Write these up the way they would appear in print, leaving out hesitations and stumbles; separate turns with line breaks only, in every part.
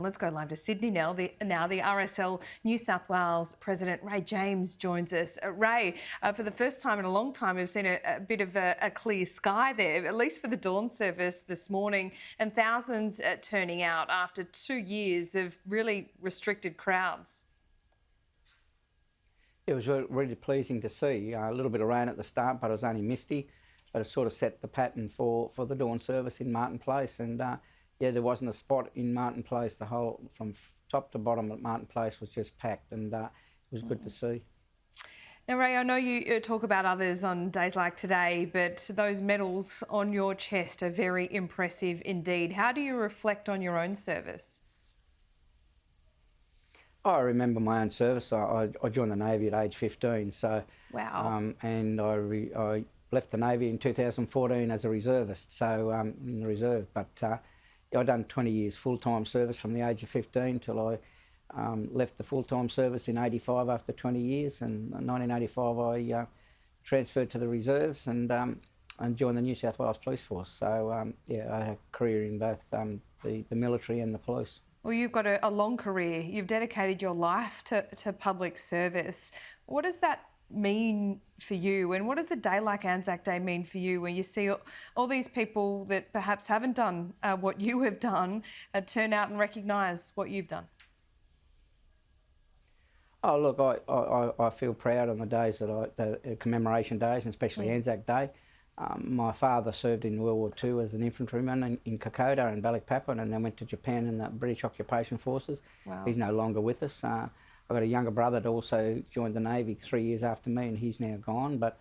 Let's go live to Sydney now. The RSL New South Wales President Ray James joins us. Ray, for the first time in a long time, we've seen a bit of a clear sky there, at least for the dawn service this morning, and thousands turning out after 2 years of really restricted crowds.
It was really pleasing to see. A little bit of rain at the start, but it was only misty. But it sort of set the pattern for the dawn service in Martin Place. And yeah, there wasn't a spot in Martin Place. The whole, from top to bottom at Martin Place was just packed, and it was good to see.
Now, Ray, I know you talk about others on days like today, but those medals on your chest are very impressive indeed. How do you reflect on your own service?
I remember my own service. I joined the Navy at age 15, so
wow.
And I left the Navy in 2014 as a reservist, so in the reserve. But I'd done 20 years full-time service from the age of 15 till I left the full-time service in 85 after 20 years, and in 1985 I transferred to the reserves and joined the New South Wales Police Force. So yeah, I had a career in both the military and the police.
Well, you've got a long career. You've dedicated your life to public service. What does that mean for you, and what does a day like Anzac Day mean for you when you see all these people that perhaps haven't done what you have done turn out and recognise what you've done?
Oh look, I feel proud on the days that the commemoration days, and especially Anzac Day. My father served in World War II as an infantryman in Kokoda and Balikpapan, and then went to Japan in the British occupation forces.
Wow.
He's no longer with us. I've got a younger brother that also joined the Navy 3 years after me, and he's now gone. But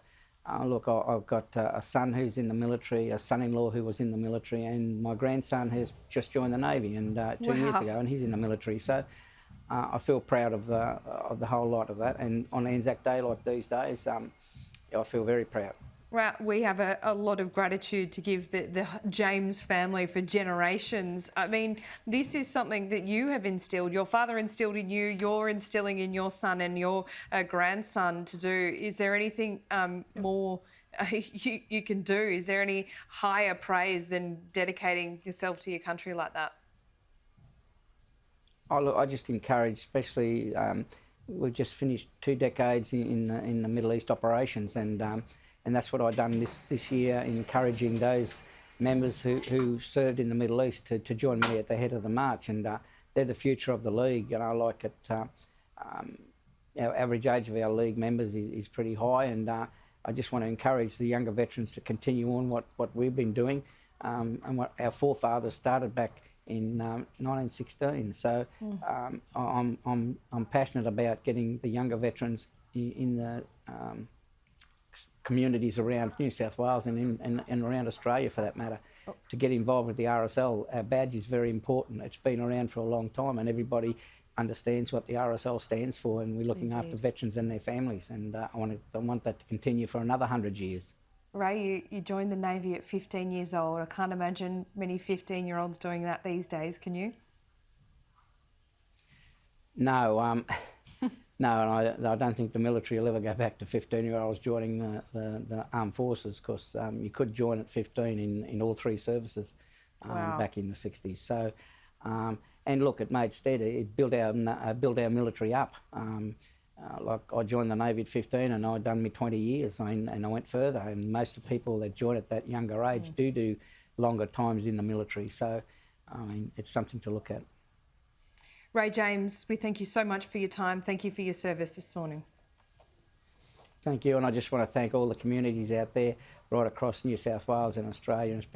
look, I've got a son who's in the military, a son-in-law who was in the military, and my grandson has just joined the Navy and 2 years ago, and he's in the military. So I feel proud of the whole lot of that. And on Anzac Day like these days, I feel very proud.
Well, we have a lot of gratitude to give the James family for generations. I mean, this is something that you have instilled. Your father instilled in you, you're instilling in your son and your grandson to do. Is there anything more you can do? Is there any higher praise than dedicating yourself to your country like that?
Oh, look, I just encourage, especially, we've just finished 2 decades in the Middle East operations, and that's what I've done this year, encouraging those members who served in the Middle East to join me at the head of the march. And they're the future of the league. Like our average age of our league members is pretty high, and I just want to encourage the younger veterans to continue on what we've been doing and what our forefathers started back in 1916. So I'm passionate about getting the younger veterans in the communities around New South Wales and around Australia for that matter, to get involved with the RSL. Our badge is very important. It's been around for a long time, and everybody understands what the RSL stands for, and we're looking after veterans and their families, and I want that to continue for another 100 years.
Ray, you joined the Navy at 15 years old. I can't imagine many 15-year-olds doing that these days, can you?
No, no, and I don't think the military will ever go back to 15-year-olds joining the armed forces, because you could join at 15 in all 3 services back in the 60s. So, and look, it made steady. It built our military up. Like I joined the Navy at 15, and I'd done me 20 years, and I went further. And most of the people that join at that younger age do longer times in the military. So, I mean, it's something to look at.
Ray James, we thank you so much for your time. Thank you for your service this morning.
Thank you, and I just want to thank all the communities out there right across New South Wales and Australia, and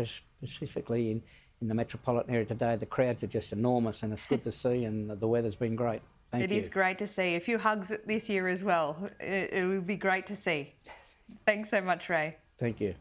specifically in the metropolitan area today. The crowds are just enormous, and it's good to see, and the weather's been great. Thank you.
It is great to see. A few hugs this year as well. It will be great to see. Thanks so much, Ray.
Thank you.